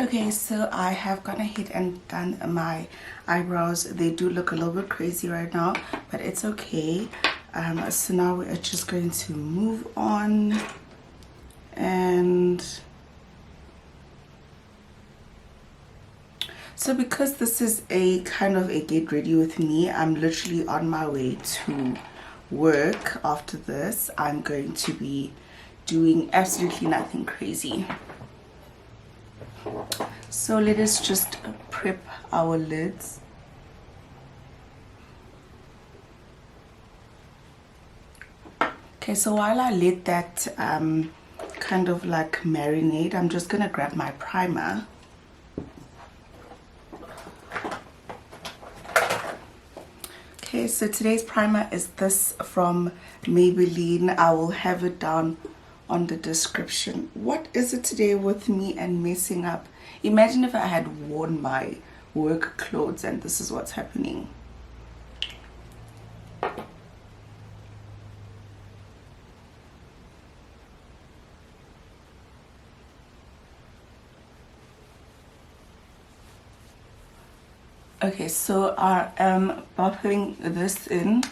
Okay, so I have gone ahead and done my eyebrows. They do look a little bit crazy right now, but it's okay. So now we're just going to move on, and so because this is a kind of a get ready with me, I'm literally on my way to work. After this, I'm going to be doing absolutely nothing crazy. So let us just prep our lids. Okay, so while I let that kind of like marinate, I'm just gonna grab my primer. Okay, so today's primer is this from Maybelline. I will have it down on the description. What is it today with me and messing up? Imagine if I had worn my work clothes and this is what's happening. Okay, so I am buffing this in,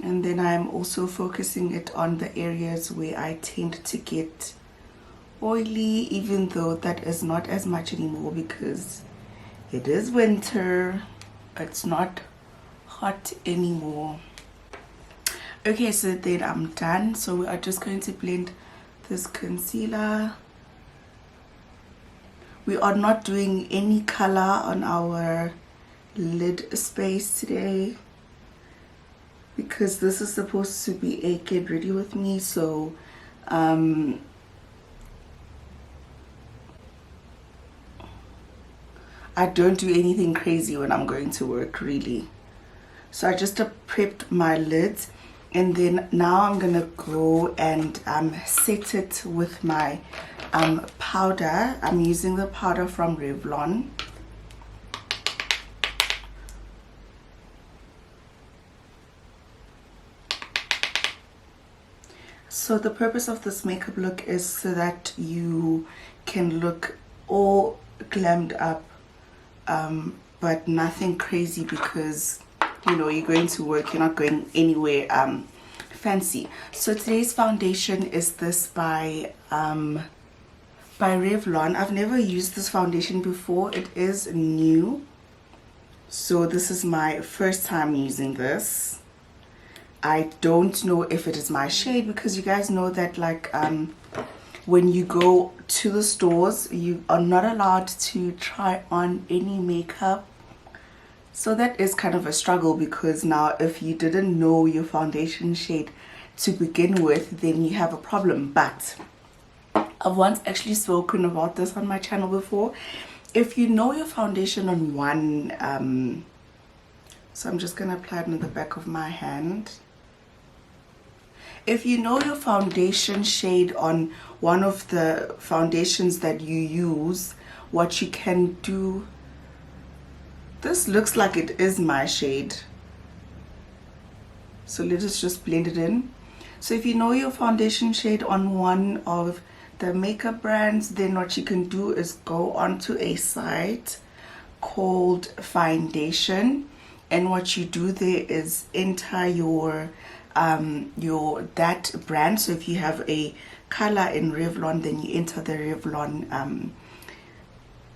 and then I'm also focusing it on the areas where I tend to get oily, even though that is not as much anymore because it is winter. It's not hot anymore. Okay, so then I'm done. So we are just going to blend this concealer. We are not doing any color on our lid space today because this is supposed to be a get ready with me. So I don't do anything crazy when I'm going to work, really. So I just prepped my lids, and then now I'm gonna go and set it with my powder. I'm using the powder from Revlon. So the purpose of this makeup look is so that you can look all glammed up, but nothing crazy, because you know you're going to work, you're not going anywhere fancy. So today's foundation is this by Revlon. I've never used this foundation before. It is new, so this is my first time using this. I don't know if it is my shade, because you guys know that like when you go to the stores, you are not allowed to try on any makeup. So that is kind of a struggle, because now if you didn't know your foundation shade to begin with, then you have a problem. But I've once actually spoken about this on my channel before. If you know your foundation on one, so I'm just gonna apply it on the back of my hand. If you know your foundation shade on one of the foundations that you use, what you can do, this looks like it is my shade, so let us just blend it in. So if you know your foundation shade on one of the makeup brands, then what you can do is go onto a site called Foundation, and what you do there is enter your that brand. So if you have a color in Revlon, then you enter the Revlon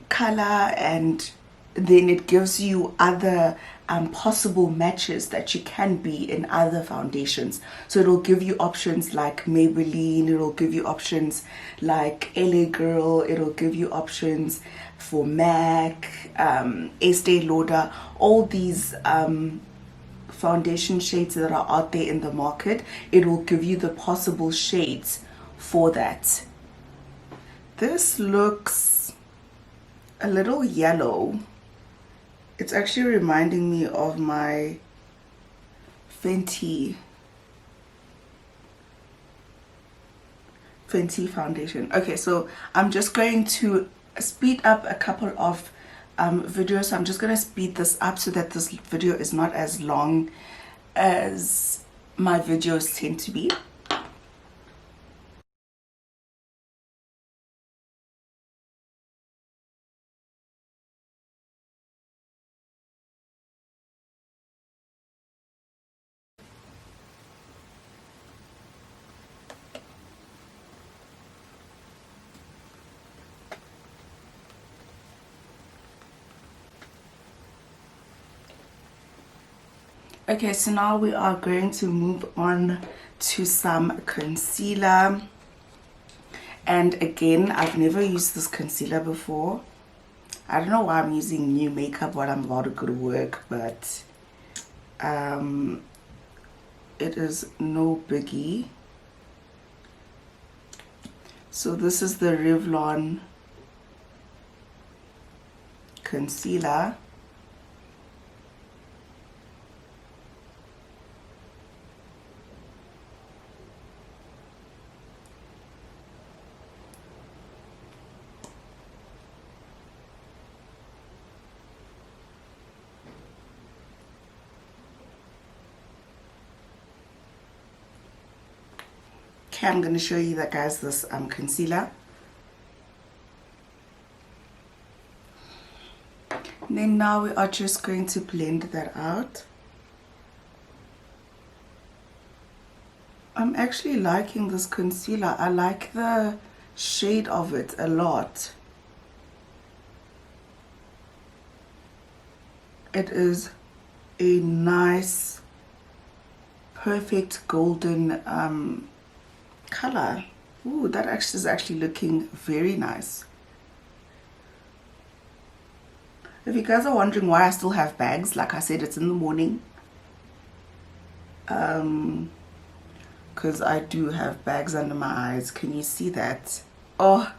color, and then it gives you other possible matches that you can be in other foundations. So it'll give you options like Maybelline, it'll give you options like LA Girl, it'll give you options for MAC, Estee Lauder, all these foundation shades that are out there in the market. It will give you the possible shades for that. This looks a little yellow. It's actually reminding me of my Fenty foundation. Okay, so I'm just going to speed up a couple of videos. So I'm just going to speed this up so that this video is not as long as my videos tend to be. Okay, so now we are going to move on to some concealer. And again, I've never used this concealer before. I don't know why I'm using new makeup while I'm about to go to work, but it is no biggie. So this is the Revlon concealer. Okay, I'm going to show you that, guys, this concealer. And then now we are just going to blend that out. I'm actually liking this concealer. I like the shade of it a lot. It is a nice, perfect golden color. Ooh, that actually is actually looking very nice. If you guys are wondering why I still have bags, like I said, it's in the morning. Because I do have bags under my eyes. Can you see that? Oh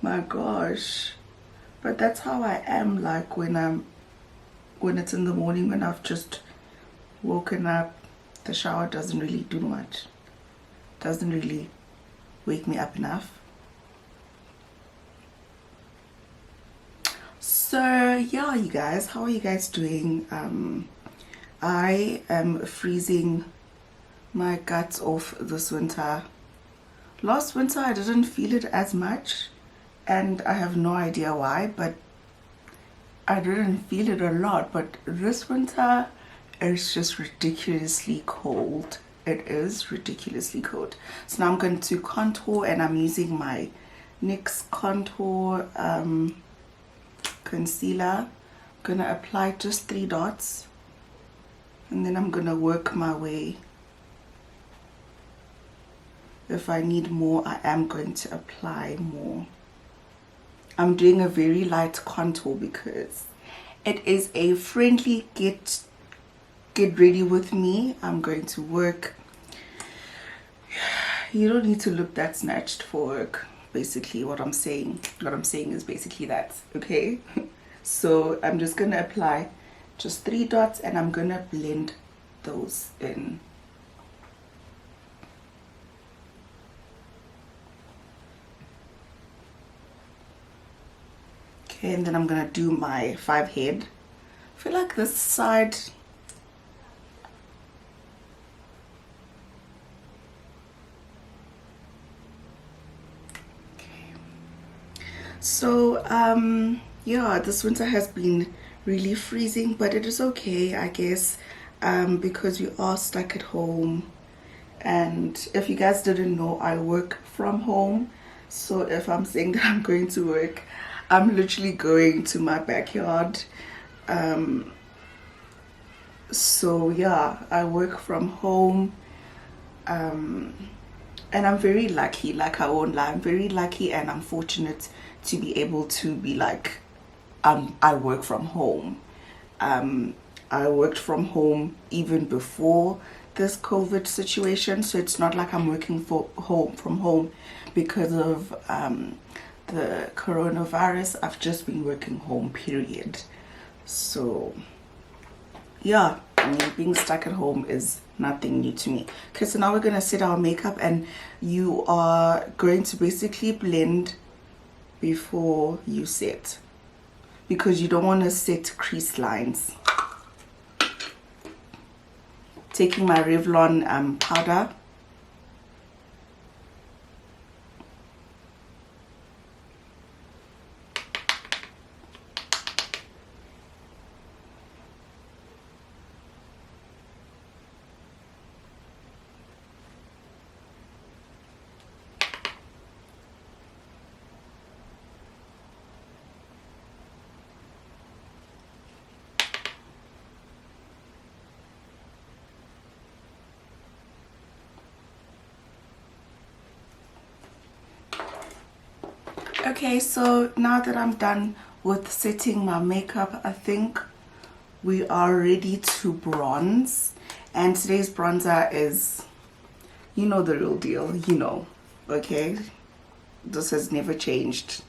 my gosh. But that's how I am, like when it's in the morning, when I've just woken up. The shower doesn't really do much. Doesn't really wake me up enough. So yeah, you guys, how are you guys doing? I am freezing my guts off this winter. Last winter I didn't feel it as much, and I have no idea why, but I didn't feel it a lot. But this winter it's just ridiculously cold. It is ridiculously cold. So now I'm going to contour, and I'm using my NYX contour concealer. I'm gonna apply just 3 dots, and then I'm gonna work my way. If I need more, I am going to apply more. I'm doing a very light contour because it is a friendly get ready with me. I'm going to work. You don't need to look that snatched for work. Basically what I'm saying is basically that, okay? So I'm just gonna apply just 3 dots, and I'm gonna blend those in. Okay, and then I'm gonna do my 5 head. I feel like this side, so yeah, this winter has been really freezing, but it is okay, I guess, because we are stuck at home. And if you guys didn't know, I work from home. So if I'm saying that I'm going to work, I'm literally going to my backyard. So yeah, I work from home. And I'm very lucky, like I won't lie, I'm very lucky, and I'm fortunate to be able to be like, I work from home. I worked from home even before this COVID situation, so it's not like I'm working from home because of the coronavirus. I've just been working home, period. So yeah, I mean, being stuck at home is nothing new to me. Okay, so now we're gonna set our makeup, and you are going to basically blend before you set, because you don't want to set crease lines. Taking my Revlon powder. Okay, so now that I'm done with setting my makeup, I think we are ready to bronze. And today's bronzer is, you know, the real deal, you know, okay? This has never changed.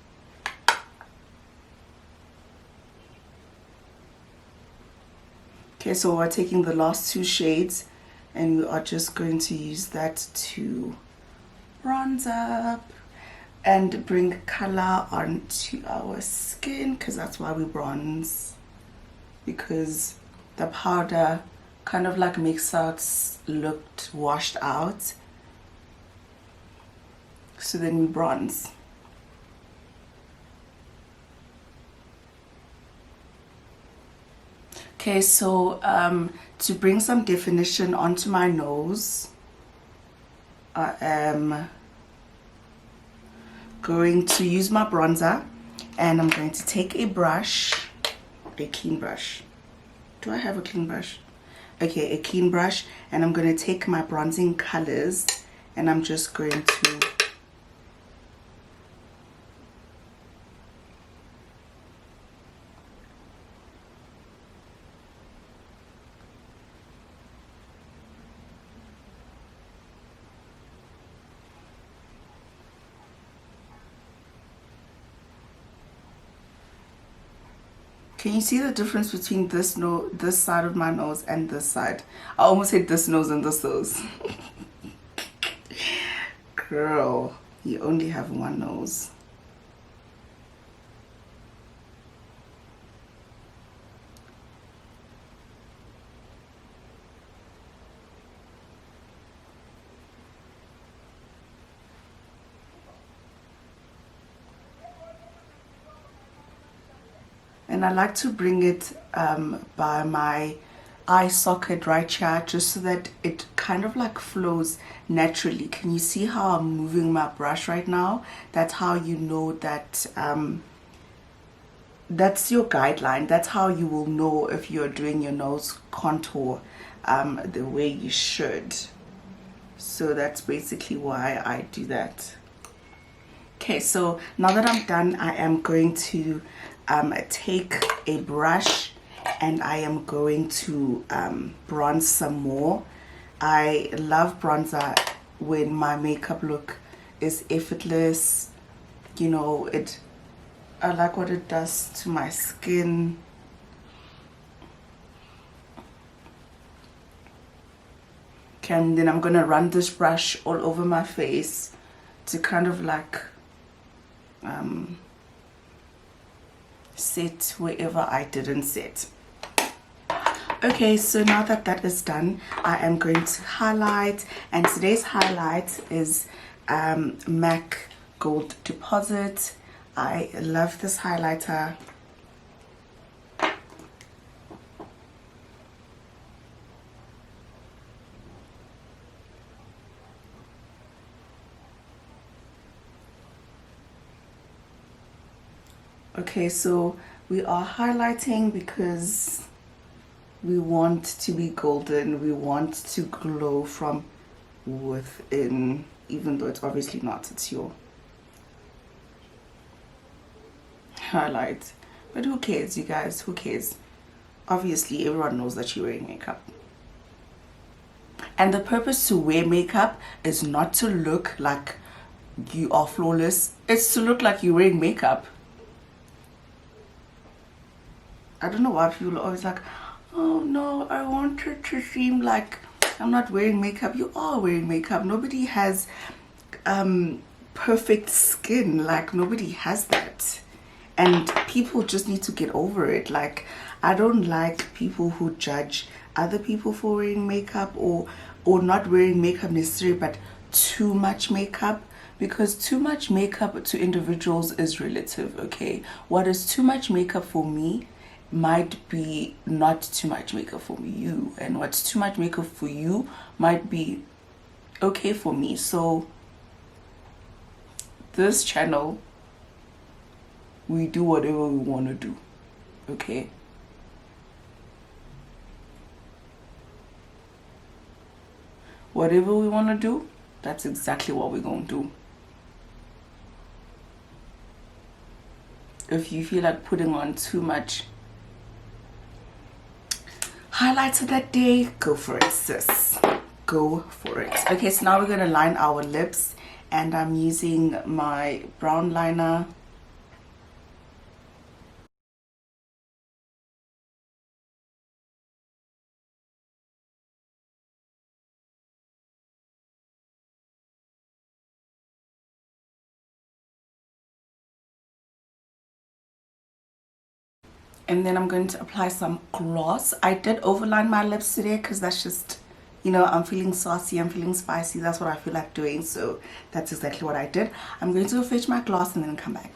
Okay, so we're taking the last two shades and we are just going to use that to bronze up and bring color onto our skin, because that's why we bronze, because the powder kind of like makes us look washed out, so then we bronze. Okay, so to bring some definition onto my nose, I am going to use my bronzer, and I'm going to take a brush, a clean brush. Do I have a clean brush? Okay, a clean brush, and I'm going to take my bronzing colors and I'm just going to Can you see the difference between this side of my nose and this side? I almost hit this nose and this nose. Girl, you only have one nose. And I like to bring it by my eye socket right here, just so that it kind of like flows naturally. Can you see how I'm moving my brush right now? That's how you know that that's your guideline. That's how you will know if you're doing your nose contour the way you should. So that's basically why I do that. Okay, so now that I'm done, I am going to take a brush and I am going to bronze some more. I love bronzer when my makeup look is effortless. You know, I like what it does to my skin. Okay, and then I'm gonna run this brush all over my face to kind of like set wherever I didn't set. Okay, so now that that is done, I am going to highlight, and today's highlight is MAC Gold Deposit. I love this highlighter. Okay, so we are highlighting because we want to be golden. We want to glow from within, even though it's obviously not. It's your highlight. But who cares, you guys? Who cares? Obviously, everyone knows that you're wearing makeup. And the purpose to wear makeup is not to look like you are flawless. It's to look like you're wearing makeup. I don't know why people are always like, oh no, I want it to seem like I'm not wearing makeup. You are wearing makeup. Nobody has perfect skin. Like, nobody has that. And people just need to get over it. Like, I don't like people who judge other people for wearing makeup or not wearing makeup necessarily, but too much makeup. Because too much makeup to individuals is relative, okay? What is too much makeup for me might be not too much makeup for you, and what's too much makeup for you might be okay for me. So this channel, we do whatever we want to do, okay? Whatever we want to do, that's exactly what we're going to do. if you feel like putting on too much highlighter that day, go for it, sis. Go for it. Okay, so now we're going to line our lips, and I'm using my brown liner. And then I'm going to apply some gloss. I did overline my lips today because that's just, you know, I'm feeling saucy, I'm feeling spicy. That's what I feel like doing. So that's exactly what I did. I'm going to go fetch my gloss and then come back.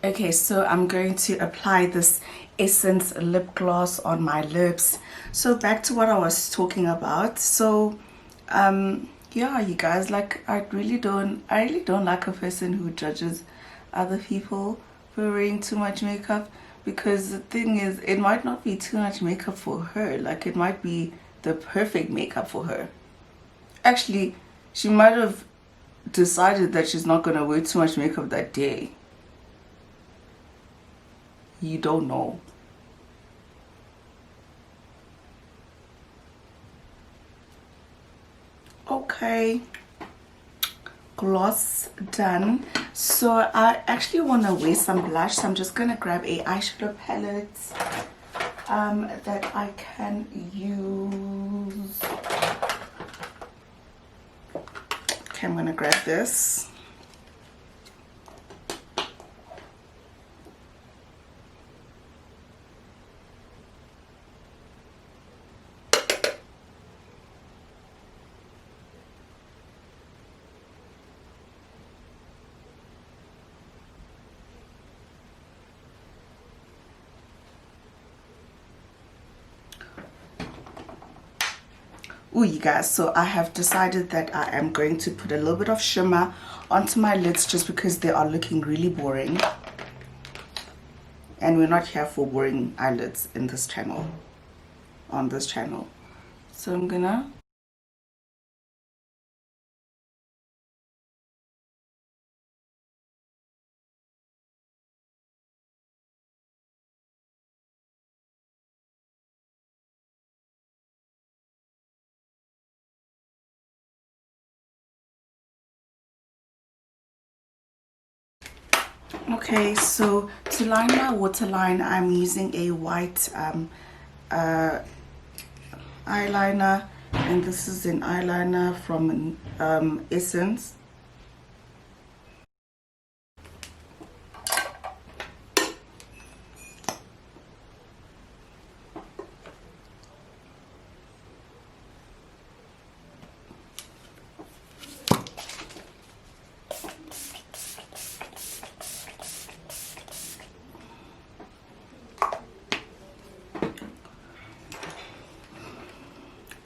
Okay, so I'm going to apply this Essence lip gloss on my lips. So back to what I was talking about. So, yeah, you guys, like, I really don't like a person who judges other people for wearing too much makeup. Because the thing is, it might not be too much makeup for her. Like, it might be the perfect makeup for her. Actually, she might have decided that she's not going to wear too much makeup that day. You don't know. Okay. Gloss done. So I actually want to wear some blush, so I'm just gonna grab a eyeshadow palette that I can use. Okay, I'm gonna grab this. Oh, you guys, so I have decided that I am going to put a little bit of shimmer onto my lids just because they are looking really boring. And we're not here for boring eyelids in this channel, on this channel. So I'm gonna okay, so to line my waterline, I'm using a white eyeliner, and this is an eyeliner from Essence.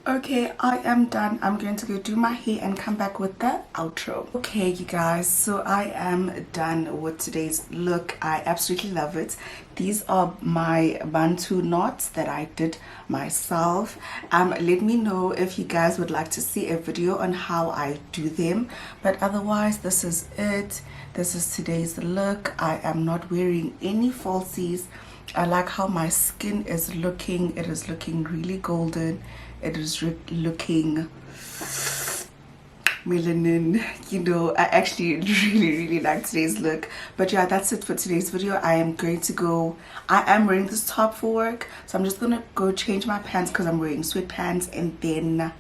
Okay, I am done. I'm going to go do my hair and come back with the outro. Okay, you guys, so I am done with today's look. I absolutely love it. These are my Bantu knots that I did myself. Let me know if you guys would like to see a video on how I do them. But otherwise, this is it. This is today's look. I am not wearing any falsies. I like how my skin is looking. It is looking really golden. It is looking melanin, you know. I actually really like today's look. But yeah, that's it for today's video. I am going to go, I am wearing this top for work, so I'm just gonna go change my pants because I'm wearing sweatpants, and then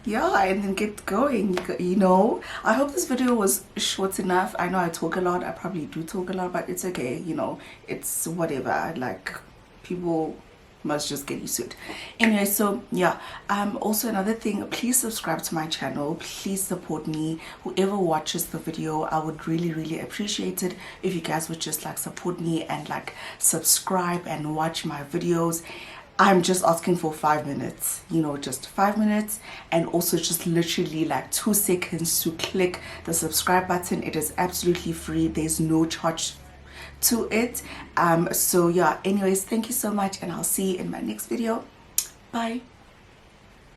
yeah, and then get going, you know. I hope this video was short enough. I know I talk a lot, I probably do talk a lot, but it's okay, you know. It's whatever, like, people must just get used to it. Anyway, so yeah, also another thing, please subscribe to my channel. Please support me. Whoever watches the video, I would really appreciate it if you guys would just like support me and like subscribe and watch my videos. I'm just asking for 5 minutes, you know, just 5 minutes, and also just literally like 2 seconds to click the subscribe button. It is absolutely free. There's no charge to it. So yeah, anyways, thank you so much, and I'll see you in my next video. Bye.